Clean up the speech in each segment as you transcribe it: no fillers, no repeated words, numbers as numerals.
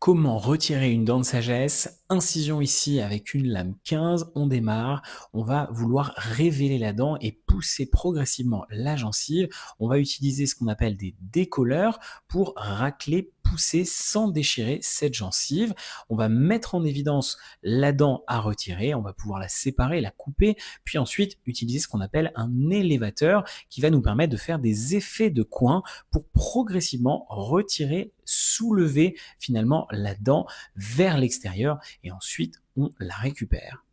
Comment retirer une dent de sagesse? Incision ici avec une lame 15, on démarre. On va vouloir révéler la dent et pousser progressivement la gencive. On va utiliser ce qu'on appelle des décolleurs pour racler, pousser sans déchirer cette gencive. On va mettre en évidence la dent à retirer, on va pouvoir la séparer, la couper, puis ensuite utiliser ce qu'on appelle un élévateur qui va nous permettre de faire des effets de coin pour progressivement retirer, soulever finalement la dent vers l'extérieur et ensuite on la récupère.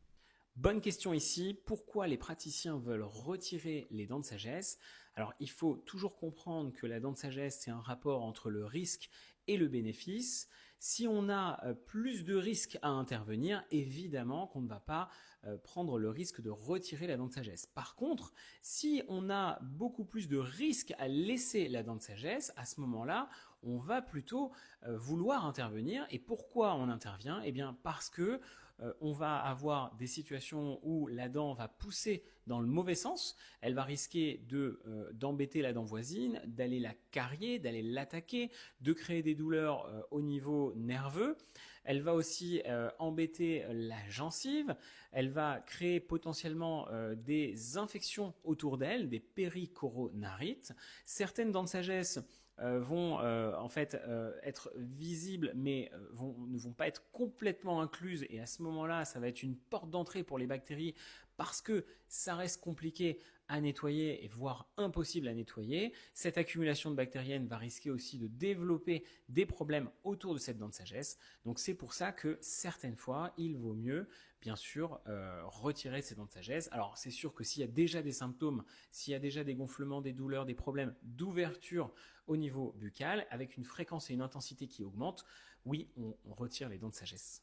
Bonne question ici, pourquoi les praticiens veulent retirer les dents de sagesse? Alors il faut toujours comprendre que la dent de sagesse, c'est un rapport entre le risque et le bénéfice. Si on a plus de risques à intervenir, évidemment qu'on ne va pas prendre le risque de retirer la dent de sagesse. Par contre, si on a beaucoup plus de risques à laisser la dent de sagesse, à ce moment-là, on va plutôt vouloir intervenir. Et pourquoi on intervient? Eh bien parce que on va avoir des situations où la dent va pousser dans le mauvais sens, elle va risquer d'embêter la dent voisine, d'aller la carier, d'aller l'attaquer, de créer des douleurs au niveau nerveux. Elle va aussi embêter la gencive, elle va créer potentiellement des infections autour d'elle, des péricoronarites. Certaines dents de sagesse vont en fait être visibles mais ne vont pas être complètement incluses et à ce moment-là ça va être une porte d'entrée pour les bactéries parce que ça reste compliqué à nettoyer et voire impossible à nettoyer. Cette accumulation de bactériennes va risquer aussi de développer des problèmes autour de cette dent de sagesse. Donc c'est pour ça que certaines fois il vaut mieux bien sûr retirer ces dents de sagesse. Alors c'est sûr que s'il y a déjà des symptômes, s'il y a déjà des gonflements, des douleurs, des problèmes d'ouverture au niveau buccal, avec une fréquence et une intensité qui augmentent, oui, on retire les dents de sagesse.